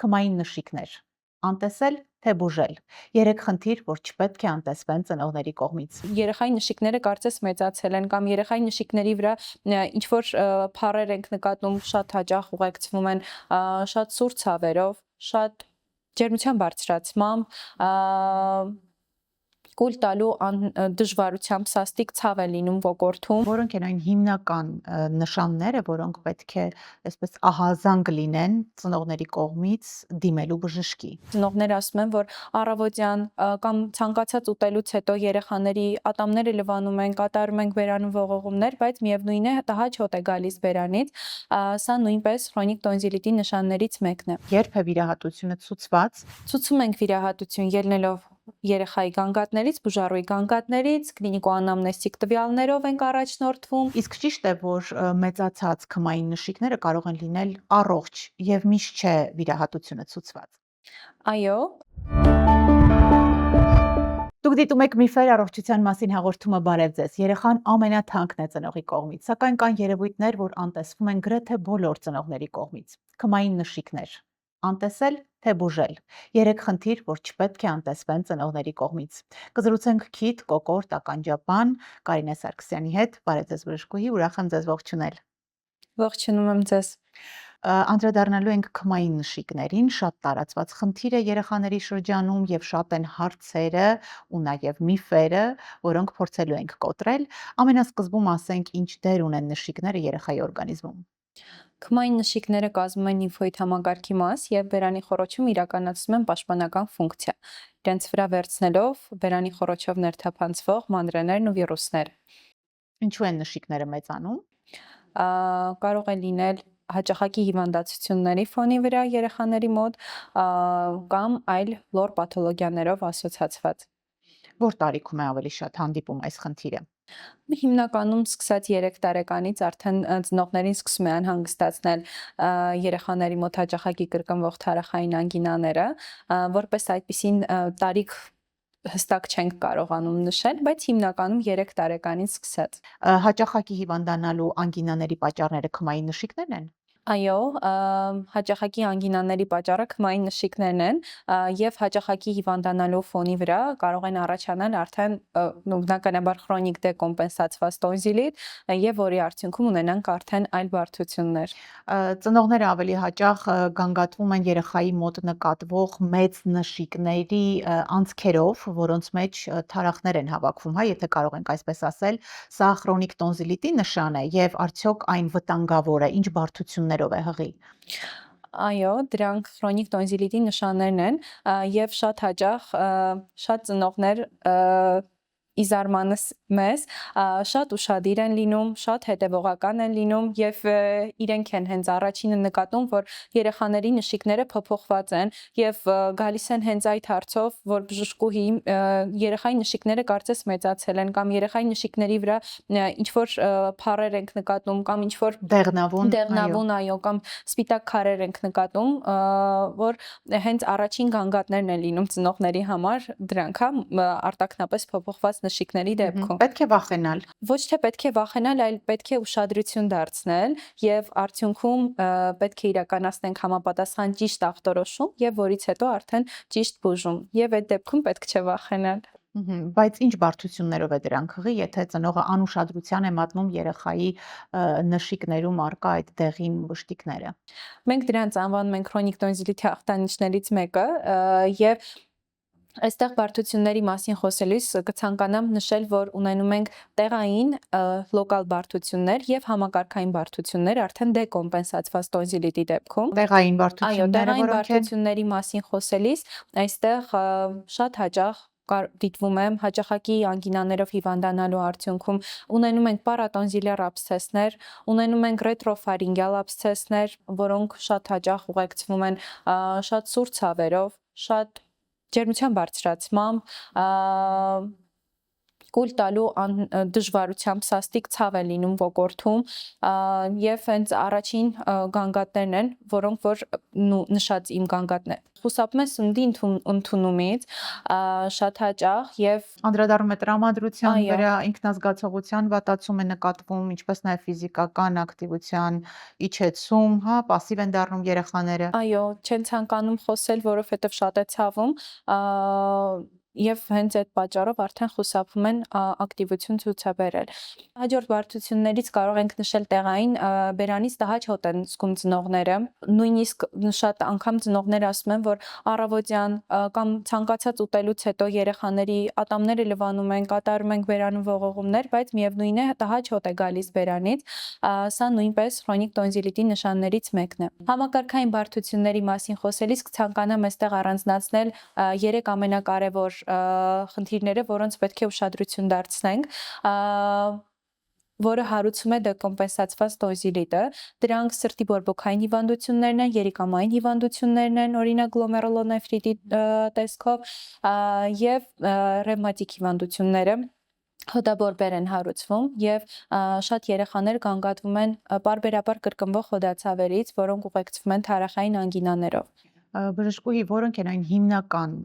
Քմային նշիկներ, անտեսել թե բուժել, 3 խնդիր, որ չպետք է անտեսվեն ծնողների կողմից։ Երեխայի նշիկները կարծես մեծացել են կամ երեխայի նշիկների վրա ինչ որ փառեր ենք նկատում, շատ հաճախ ուղեկցվում են շատ սուր ցավերով, շատ ջերմության բարձրացմամբ, կուլ տալու դժվարությամբ սաստիկ ցավ է լինում ոգորթում։ Որոնք են այն հիմնական նշանները, որոնք պետք է այսպես ահազանգ լինեն ծնողների կողմից դիմելու բժշկի։ Ծնողները ասում են, որ առավոտյան կամ ցանկացած ուտելուց հետո երեխաների ատամները լվանում են, կատարում ենք բերանում ողողումներ, բայց միևնույն է տհաճ հոտ է գալիս բերանից, սա նույնպես քրոնիկ տոնզիլիտի նշաններից մեկն է։ Երբ է վիրահատությունը ցուցված։ Ցուցում ենք վիրահատություն ելնելով երեխայի գանգատներից, բուժառուի գանգատներից, կլինիկոանամնեստիկ տվյալներով ենք առաջնորդվում։ Իսկ ճիշտ է, որ մեծացած քմային նշիկները կարող են լինել առողջ եւ միշտ չէ վիրահատությունը ցուցված։ Այո։ Դուք դիտում եք Միֆեր առողջության մասին հաղորդումը, բարև ձեզ։ Երեխան ամենաթանկն է ծնողի կողմից, սակայն կան երևույթներ, որ անտեսվում են գրեթե բոլոր ծնողների կողմից։ Քմային նշիկներ, անտեսել թե բուժել, 3 խնդիր, որ չպետք է անտեսվեն ծնողների կողմից։ Կզրուցենք քիթ, կոկորտ, ականջապան Կարինե Սարգսյանի հետ, բարև ձեզ բժշկուհի, ուրախ եմ ձեզ ողջունել։ Ողջունում եմ ձեզ։ Անդրադառնալու ենք քմային նշիկներին, շատ տարածված խնդիր է երեխաների շրջանում եւ շատ են հարցերը ու նաեւ միֆերը, որոնք փորձելու ենք կոտրել։ Ամենասկզբում ասենք, ինչ դեր ունեն նշիկները երեխայի օրգանիզմում։ Քմային նշիկները կազմում են լիմֆոիդ համակարգի մաս եւ բերանի խոռոչում իրականացնում են պաշտպանական ֆունկցիա, իրենց վրա վերցնելով բերանի խոռոչով ներթափանցվող մանրեներն ու վիրուսները։ Ինչու են նշիկները մեծանում։ Կարող է լինել հաճախակի հիվանդացությունների ֆոնի վրա երեխաների մոտ կամ այլ լոր պաթոլոգիաներով ասոցացված։ Որ տարիքում է ավելի շատ հանդիպում այս խնդիրը։ Հիմնականում սկսած 3 տարեկանից արդեն ծնողներին սկսում է անհանգստացնել երեխաների մոտ հաճախակի կրկնվող թարախային անգինաները, որպես այդպիսին տարիք հստակ չենք կարողանում նշել, բայց հիմնականում 3 տարեկանից սկսած։ Հաճախակի հիվանդանալու անգինաների պատճառները քմային նշիկներն են։ Այո, հաճախակի անգինաների պատճառը քմային նշիկներն են եւ հաճախակի հիվանդանալու ֆոնի վրա կարող են առաջանալ արդեն բնականաբար քրոնիկ դեկոմպենսացված տոնզիլիտ եւ որի արդյունքում ունենանք արդեն այլ բարդություններ։ Ծնողները ավելի հաճախ գանգատվում են երեխայի մոտ նկատվող մեծ նշիկների անցքերով, որոնց մեջ թարախներ են հավաքվում, հա, եթե կարող ենք այսպես ասել, սա քրոնիկ տոնզիլիտի նշան է եւ արդյոք այն վտանգավոր է, ինչ բարդություններով է հղի։ Այո, դրանք քրոնիկ տոնզիլիտի նշաններն են եւ շատ հաճախ շատ ծնողներ իզարմանս մեզ շատ ուշադիր են լինում, շատ հետևողական են լինում եւ իրենք են հենց առաջինը նկատում, որ երեխաների նշիկները փոփոխված են եւ գալիս են հենց այդ հարցով, որ բժշկուհի երեխայի նշիկները կարծես մեծացել են կամ երեխայի նշիկների վրա ինչ որ փառեր ենք նկատում կամ ինչ որ դեղնավուն, այո, կամ սպիտակ քարեր ենք նկատում, որ հենց առաջին գանգատներն են լինում ծնողների համար դրանք, հա, արտաքնապես փոփոխված նշիկների դեպքում։ Պետք է վախենալ։ Ոչ թե պետք է վախենալ, այլ պետք է ուշադրություն դարձնել եւ արդյունքում պետք է իրականացնենք համապատասխան ճիշտ ախտորոշում եւ որից հետո արդեն ճիշտ բուժում։ Եվ այդ դեպքում պետք չէ վախենալ։ Բայց ինչ բարդություններով է դրանք հղի, եթե ծնողը անուշադրության է մատնում երեխայի նշիկներում առկա այդ դեղին վշտիկները։ Մենք դրանց անվանում ենք քրոնիկ տոնզիլիտի ախտանիշներից մեկը եւ այստեղ բարդությունների մասին խոսելիս կցանկանամ նշել, որ ունենում ենք տեղային լոկալ բարդություններ եւ համակարգային բարդություններ արդեն դեկոմպենսացված տոնզիլիտի դեպքում։ Տեղային Այո, բարդությունները, տեղային որոնք են բարդությունների մասին խոսելիս այստեղ շատ հաճախ դիտվում է հաճախակի անգինաներով հիվանդանալու արդյունքում ունենում ենք պարատոնզիլյար աբսցեսներ, ունենում ենք ռետրոֆարինգյալ աբսցեսներ, որոնք շատ հաճախ ուղեկցվում են շատ սուր ցավերով, շատ ջերմության բարձրացմամբ, կուլ տալու դժվարությամբ սաստիկ ցավ է լինում ողորթում եւ հենց առաջին գանգատներն են, որոնք որ նշած իմ գանգատներ խուսափում են սննդի ընդունումից շատ հաճախ եւ Անդրադառնում է տրամադրության Այո։ վրա, ինքնազգացողության վատացում է նկատվում, ինչպես նաև ֆիզիկական ակտիվության իջեցում, հա, պասիվ են դառնում երեխաները։ Այո, չեն ցանկանում խոսել, որովհետև շատ է ցավում, եւ հենց այդ պատճառով արդեն խուսափում են ակտիվություն ցուցաբերել։ Հաջորդ բարդություններից կարող ենք նշել տեղային բերանից տհաճ հոտ են զգում ծնողները, նույնիսկ շատ անգամ ծնողները ասում են, որ առավոտյան կամ ցանկացած ուտելուց հետո երեխաների ատամները լվանում են, կատարում ենք բերանում ողողումներ, բայց միևնույն է տհաճ հոտ է գալիս բերանից, սա նույնպես քրոնիկ տոնզիլիտի նշաններից մեկն է։ Համակարգային բարդությունների մասին խոսելիս կցանկանամ այստեղ առանձնացնել 3 ամենակարևոր խնդիրները, որոնց պետք է ուշադրություն դարձնենք, որը հարուցում է դեկոմպենսացված տոնզիլիտը։ Դրանք սրտի բորբոքային հիվանդություններն են, երիկամային հիվանդություններն են, օրինակ գլոմերուլոնեֆրիտի տեսքով, եւ ռևմատիկ հիվանդությունները հոդաբորբեր են հարուցվում եւ շատ երեխաներ գանգատվում են պարբերաբար կրկնվող հոդացավերից, որոնք ուղեկցվում են թարախային անգինաներով։ Բժշկուհի, որոնք են այն հիմնական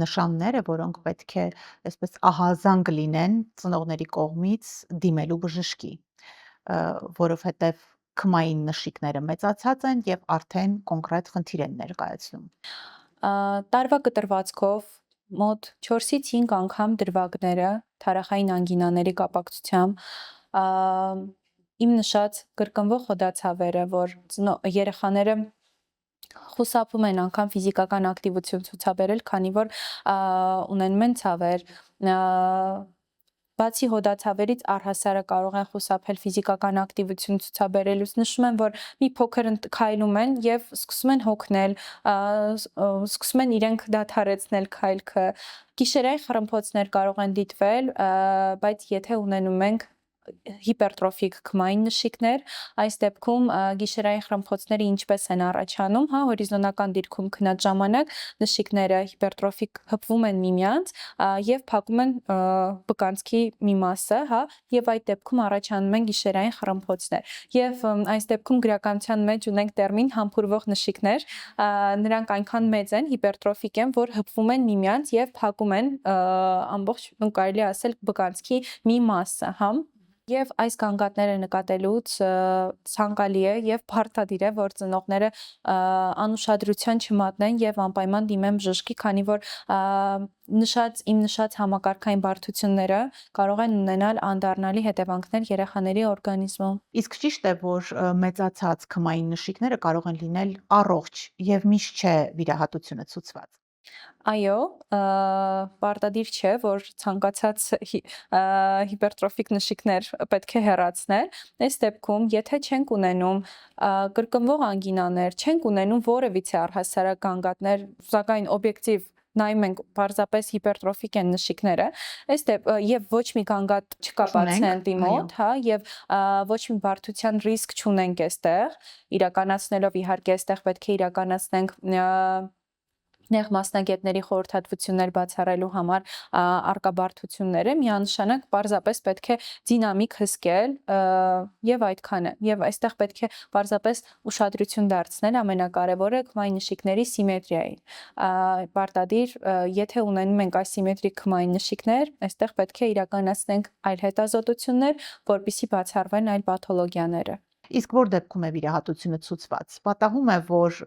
նշանները, որոնք պետք է այսպես ահազանգ լինեն ծնողների կողմից դիմելու բժշկի, որովհետև քմային նշիկները մեծացած են եւ արդեն կոնկրետ խնդիր են ներկայացնում։ Տարվա կտրվածքով մոտ 4-ից 5 անգամ դրվագները թարախային անգինաների կապակցությամբ իմ նշած կրկնվող հոդացավերը, որ երեխաները խուսափում են անգամ ֆիզիկական ակտիվություն ցուցաբերել, քանի որ ունենում են ցավեր, բացի հոդացավերից առհասարակ կարող են խուսափել ֆիզիկական ակտիվություն ցուցաբերելուց, նշում են, որ մի փոքր քայլում են եւ սկսում են հոգնել, սկսում են իրենք դադարեցնել քայլքը, գիշերային խռմփոցներ կարող են դիտվել, բայց եթե ունենում ենք հիպերտրոֆիկ քմային նշիկներ, այս դեպքում գիշերային խռմփոցները ինչպես են առաջանում, հա, հորիզոնական դիրքում քնած ժամանակ նշիկները հիպերտրոֆիկ հպվում են միմյանց եւ փակում են բկանցքի մի մասը, հա, եւ այդ դեպքում առաջանում են գիշերային խռմփոցներ։ Եվ այս դեպքում գրականության մեջ ունենք տերմին համբուրվող նշիկներ, նրանք այնքան մեծ են, հիպերտրոֆիկ են, որ հպվում են միմյանց եւ փակում են ամբողջ, կարելի ասել, բկանցքի մի մասը, հա։ Եվ այս գանգատները նկատելուց ցանկալի է եւ բարդադիր է, որ ծնողները անուշադրության չմատնեն եւ անպայման դիմեն բժշկի, քանի որ իմ նշած համակարգային բարդությունները կարող են ունենալ անդառնալի հետևանքներ երեխաների օրգանիզմում։ Իսկ ճիշտ է, որ մեծացած քմային նշիկները կարող են լինել առողջ եւ միշտ չէ վիրահատությունը ցուցված։ Այո, պարտադիր չէ, որ ցանկացած հիպերտրոֆիկ նշիկներ պետք է հեռացնել։ Այս դեպքում, եթե չենք ունենում կրկնվող անգինաներ, չենք ունենում որևիցե առհասարակ գանգատներ, սակայն օբյեկտիվ նայում ենք պարզապես հիպերտրոֆիկ են նշիկները, եւ ոչ մի գանգատ չկա պացիենտի մոտ, հա, եւ ոչ մի բարդության ռիսկ չունենք այստեղ, իրականացնելով իհարկե այստեղ պետք է իրականացնենք նեղ մասնագետների խորհրդատվություններ բացառելու համար արկա բարդությունները, միանշանակ պարզապես պետք է դինամիկ հսկել եւ այդքանը։ Եվ այստեղ պետք է պարզապես ուշադրություն դարձնել ամենակարևորը քմային նշիկների սիմետրիային։ Պարտադիր, եթե ունենում ենք ասիմետրիկ քմային նշիկներ, այստեղ պետք է իրականացնենք այլ հետազոտություններ, որպեսզի բացառվեն այլ պաթոլոգիաները։ Իսկ որ դեպքում է վիրահատությունը ցուցված։ Պատահում է, որ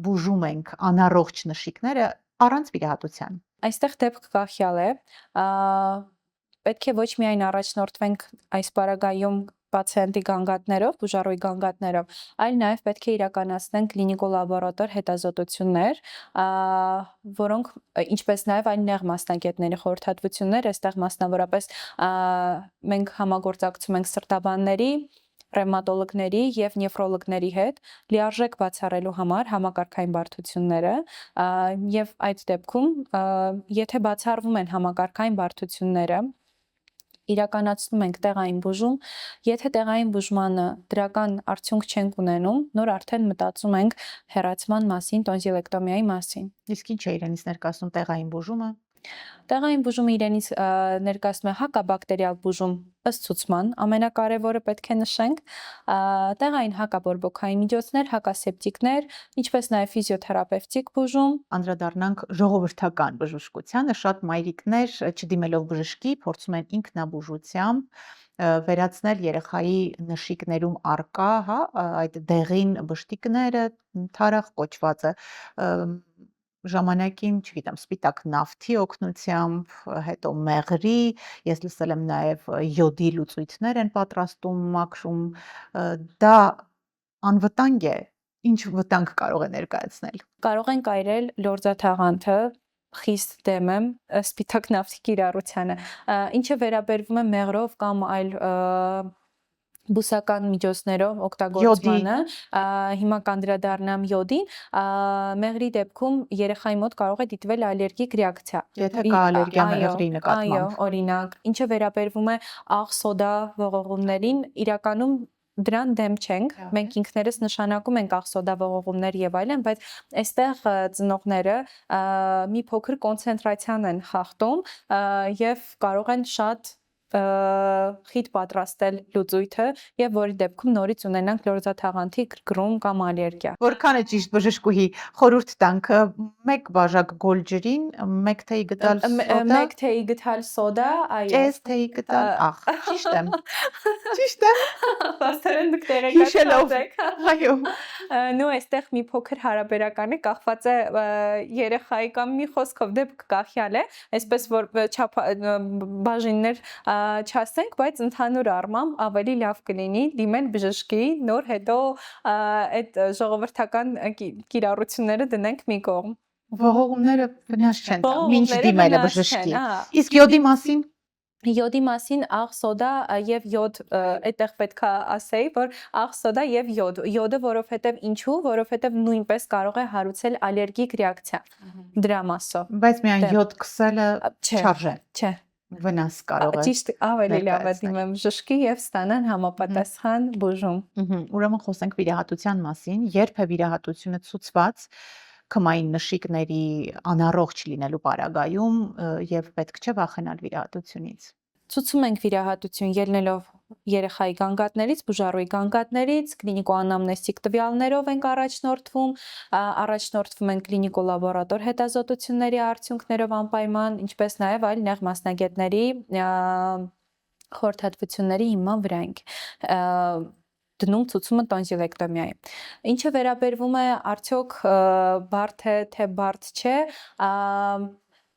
բուժում ենք անառողջ նշիկները առանց վիրահատության։ Այստեղ դեպք գախյալ է, պետք է ոչ միայն առաջնորդվենք այս պարագայում պացիենտի գանգատներով, բուժառույթ գանգատներով, այլ նաև պետք է իրականացնենք կլինիկո-լաբորատոր հետազոտություններ, որոնք ինչպես նաև այլ նեղ մասնագետների խորհրդատվություններ, այստեղ մասնավորապես մենք համագործակցում ենք սրտաբանների, ռևմատոլոգների եւ նեֆրոլոգների հետ լիարժեք բացառելու համար համակարգային բարդությունները եւ այդ դեպքում եթե բացառվում են համակարգային բարդությունները իրականացնում ենք տեղային բուժում, եթե տեղային բուժմանը դրական արդյունք չենք ունենում, նոր արդեն մտածում ենք հեռացման մասին, տոնզիլեկտոմիայի մասին։ Իսկ ինչ է իրենից ներկայացնում տեղային բուժումը։ Տեղային բուժումը իրենից ներկայացնում է հակաբակտերիալ բուժում ըստ ցուցման, ամենակարևորը պետք է նշենք, տեղային հակաբորբոքային միջոցներ, հակասեպտիկներ, ինչպես նաև ֆիզիոթերապևտիկ բուժում, Անդրադառնանք ժողովրդական բժշկությանը, շատ մայրիկներ չդիմելով բժշկի, փորձում են ինքնաբուժությամբ վերացնել երեխայի նշիկներում արկա, հա, այդ դեղին բշտիկները, թարախ կոչվածը, ժամանակին, չգիտեմ, սպիտակ նավթի օգնությամբ, հետո մեղրի, ես լսել եմ նաև յոդի լուծույթներ են պատրաստում, մաքրում, դա անվտանգ է, ինչ վտանգ կարող է ներկայացնել։ կարող են կայրել լորձաթաղանթը, խիստ դեմ եմ սպիտակ նավթի կիրառությանը, ինչը վերաբերվում է մեղրով կամ այլ բուսական միջոցներով օգտագործմանը, հիմա կանդրադառնամ յոդին, մեղրի դեպքում երեխայի մոտ կարող է դիտվել ալերգիկ ռեակցիա։ Եթե կա ալերգիա մեղրի նկատմամբ։ Այո, օրինակ, ինչը վերաբերվում է աղ սոդա ողողումներին, իրականում դրան դեմ չենք, մենք ինքներս նշանակում ենք աղ սոդա ողողումներ եւ այլն, բայց այստեղ ծնողները մի փոքր կոնցենտրացիան են խախտում եւ կարող են շատ խիտ պատրաստել լուծույթը եւ որի դեպքում նորից ունենանք լորձաթաղանթի գրգռում կամ ալերգիա։ Որքան է ճիշտ բժշկուհի խորհուրդ տանք 1 բաժակ գոլ ջրին 1 թեյ գտալ սոդա, 1 թեյի գտալ սոդա, այո։ Կես թեյի գտալ աղ։ Ճիշտ եմ։ Ճիշտ եմ։ Պաստորեն դուք տեղեկացած եք։ Այո։ Նու այստեղ մի փոքր հարաբերական է, կախված է երեխայի կամ մի խոսքով դեպք կախյալ է, այսպես որ բաժիններ չասենք, բայց ընդհանուր առմամբ ավելի լավ կլինի դիմել բժշկի, նոր հետո այդ ժողովրդական կիրառությունները դնենք մի կողմ։ Ողողումները վնաս չեն տա, մինչ դիմելը բժշկի։ Իսկ յոդի մասին։ Յոդի մասին աղ սոդա եւ յոդ, այդտեղ պետքա ասեի, որ աղ սոդա եւ յոդ, յոդը որովհետեւ ինչու, որովհետեւ նույնպես կարող է հարուցել ալերգիկ ռեակցիա դրա մասով։ Բայց միայն յոդ քսելը չարժե։ Չէ։ Վնաս կարող է։ Ճիշտ, ավելի լավ է դիմեմ բժշկի եւ ստանան համապատասխան բուժում։ Ուրեմն խոսենք վիրահատության մասին, երբ է վիրահատությունը ցուցված քմային նշիկների անառողջ լինելու պարագայում եւ պետք չէ վախենալ վիրահատությունից։ Ցուցում ենք վիրահատություն ելնելով երեխայի գանգատներից, բուժառուի գանգատներից, կլինիկո-անամնեստիկ տվյալներով ենք առաջնորդվում ենք կլինիկո-լաբորատոր հետազոտությունների արդյունքներով անպայման, ինչպես նաև այլ նեղ մասնագետների խորհրդատվությունների հիման վրա ենք դնում ցուցումը տոնզիլեկտոմիայի։ Ինչը վերաբերվում է արդյոք բարդ է, թե բարդ չէ,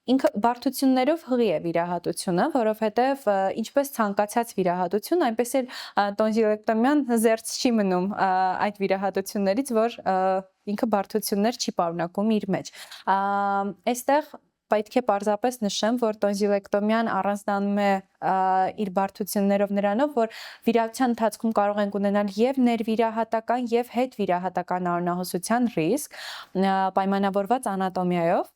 ինքը բարդություններով հղի է վիրահատությունը, որովհետև ինչպես ցանկացած վիրահատություն, այնպես էլ տոնզիլեկտոմիան զերծ չի մնում այդ վիրահատություններից, որ ինքը բարդություններ չի պարունակում իր մեջ։ Այստեղ պետք է պարզապես նշեմ, որ տոնզիլեկտոմիան առանձնանում է իր բարդություններով նրանով, որ վիրահատության ընթացքում կարող ենք ունենալ եւ ներվիրահատական եւ հետվիրահատական արյունահոսության ռիսկ, պայմանավորված անատոմիայով,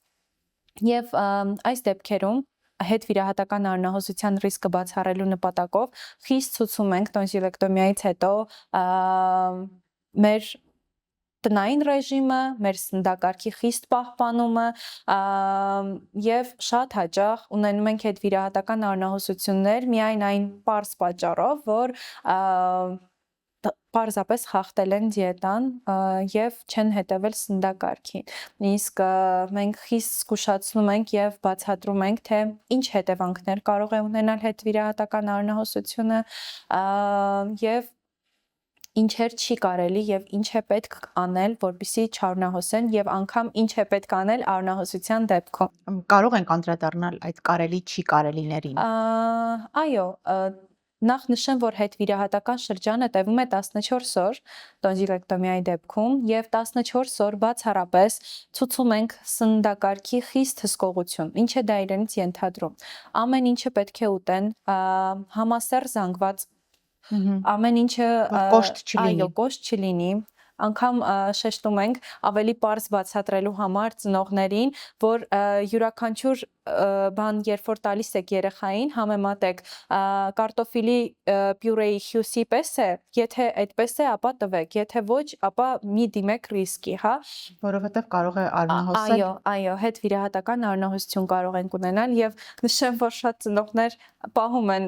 եւ այս դեպքերում հետվիրահատական արյունահոսության ռիսկը բացառելու նպատակով խիստ ցուցում ենք տոնզիլեկտոմիայից հետո մեր տնային ռեժիմը, մեր սննդակարգի խիստ պահպանումը եւ շատ հաճախ ունենում ենք հետվիրահատական արյունահոսություններ միայն այն պարզ պատճառով, որ պարզապես խախտել են դիետան եւ չեն հետեւել սննդակարգին։ Իսկ մենք խիստ զգուշացնում ենք եւ բացատրում ենք, թե ինչ հետևանքներ կարող է ունենալ հետվիրահատական արյունահոսությունը եւ ինչեր չի կարելի եւ ինչ է պետք անել, որպեսզի չարյունահոսեն եւ անգամ ինչ է պետք անել արյունահոսության դեպքում։ Կարող ենք անդրադառնալ այդ կարելի չի կարելիներին։ Այո, նախ նշեմ, որ հետվիրահատական շրջանը տևում է 14 օր տոնզիլեկտոմիայի դեպքում եւ 14 օր բացառապես ցուցում ենք սննդակարգի խիստ հսկողություն, ինչը դա իրենից ենթադրում։ Ամեն ինչը պետք է ուտեն համասեռ զանգված, ամեն ինչը կոշտ չլինի, անգամ շեշտում ենք ավելի պարզ բացատրելու համար ծնողներին, որ յուրաքանչյուր բան երբ որ տալիս եք երեխային, համեմատեք կարտոֆիլի պյուրեի հյուսի պես է, եթե այդպես է, ապա տվեք, եթե ոչ, ապա մի դիմեք ռիսկի, հա։ Որովհետև կարող է արյունահոսել։ Այո, հետ վիրահատական արյունահոսություն կարող ենք ունենալ եւ նշեմ, որ շատ ծնողներ պահում են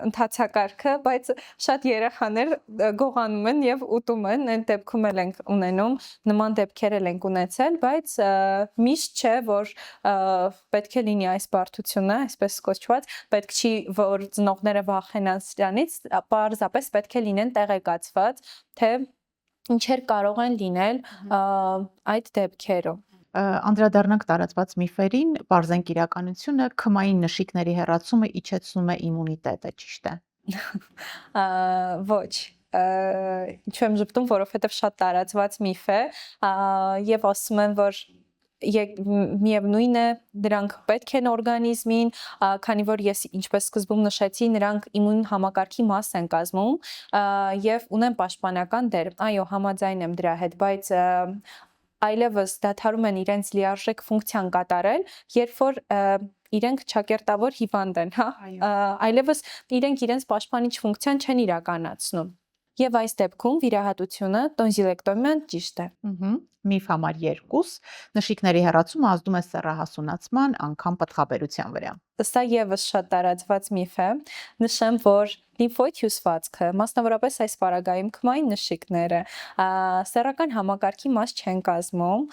ընթացակարգը, բայց շատ երեխաներ գողանում են եւ ուտում են, այն դեպքում էլ ենք ունենում, նման դեպքեր էլ ենք ունեցել, բայց միշտ չէ, որ պետք է լինի այս բարդությունը, այսպես կոչված, պետք չի, որ ծնողները վախենան սրանից, պարզապես պետք է լինեն տեղեկացված, թե ինչեր կարող են լինել այդ դեպքերում։ Անդրադառնանք տարածված միֆերին, բարձենք իրականությունը, քմային նշիկների հեռացումը իջեցնում է իմունիտետը, ճիշտ է։ Ոչ, ինչու եմ ժպտում, որովհետև շատ տարածված միֆ է եւ ասում են, որ միևնույն է, դրանք պետք են օրգանիզմին, քանի որ ես ինչպես սկզբում նշեցի, նրանք իմուն համակարգի մաս են կազմում եւ ունեն պաշտպանական դեր։ Այո, համաձայն եմ դրա հետ, բայց այլևս դադարում են իրենց լիարժեք ֆունկցիան կատարել, երբ որ իրենք ճակերտավոր հիվանդ են, հա, այլևս իրենք իրենց պաշտպանիչ ֆունկցիան չեն իրականացնում։ Եվ այս դեպքում վիրահատությունը տոնզիլեկտոմիան ճիշտ է։ Միֆ համար 2. Նշիկների հեռացումը ազդում է սեռահասունացման, անգամ պտղաբերության վրա։ Սա եւս շատ տարածված միֆ է։ Նշեմ, որ լիմֆոիդ հյուսվածքը, մասնավորապես այս պարագայում քմային նշիկները, սեռական համակարգի մաս չեն կազմում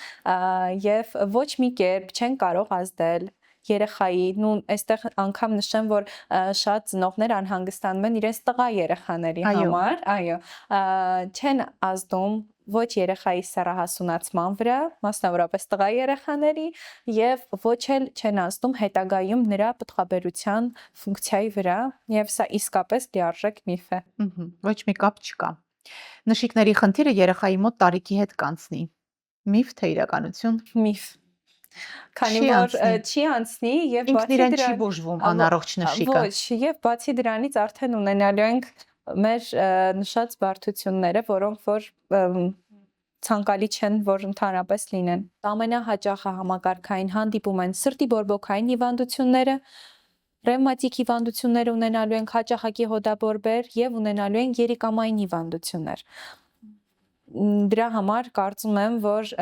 եւ ոչ մի կերպ չեն կարող ազդել երեխայի, նու այստեղ անգամ նշեմ, որ շատ ծնողներ անհանգստանում են իրենց տղա երեխաների համար, այո, չեն ազդում ոչ երեխայի սեռահասունացման վրա, մասնավորապես տղա երեխաների եւ ոչ էլ չեն ազդում հետագայում նրա պտղաբերության ֆունկցիայի վրա եւ սա իսկապես լիարժեք միֆ է։ Ոչ մի կապ չկա։ Նշիկների խնդիրը երեխայի մոտ տարիքի հետ կանցնի։ Միֆ թե իրականություն։ Միֆ։ Քանի որ չի անցնի եւ բացի դրանից չի բուժվում անառողջ նշիկը։ Ոչ, եւ բացի դրանից արդեն ունենալու ենք մեր նշած բարդությունները, որոնք որ ցանկալի չեն, որ ընդհանրապես լինեն։ Ամենահաճախը համակարգային հանդիպում են սրտի բորբոքային հիվանդությունները, ռևմատիկ հիվանդություններ ունենալու ենք, հաճախակի հոդաբորբեր եւ ունենալու ենք երիկամային հիվանդություններ։ Դրա համար կարծում եմ, որ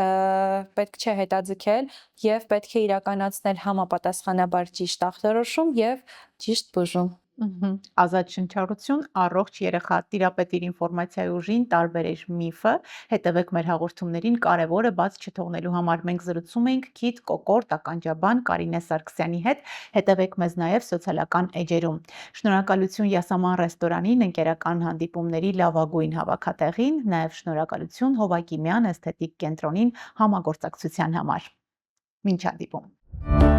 պետք չէ հետաձգել եւ պետք է իրականացնել համապատասխանաբար ճիշտ ախտորոշում եւ ճիշտ բուժում։ Ազատ շնչառություն, առողջ երեխա, տիրապետիր ինֆորմացիայի ուժին, տարբերեր միֆը, հետևեք մեր հաղորդումներին, կարևորը բաց չթողնելու համար մենք զրուցում էինք Քիթ Կոկորտ ականջաբան Կարինե Սարգսյանի հետ, հետևեք մեզ նաև սոցիալական էջերում։ Շնորհակալություն Յասաման ռեստորանին, ընկերական հանդիպումների լավագույն հավաքատեղին, նաև շնորհակալություն Հովակիմյան էսթետիկ կենտրոնին համագործակցության համար։ Մինչ հանդիպում։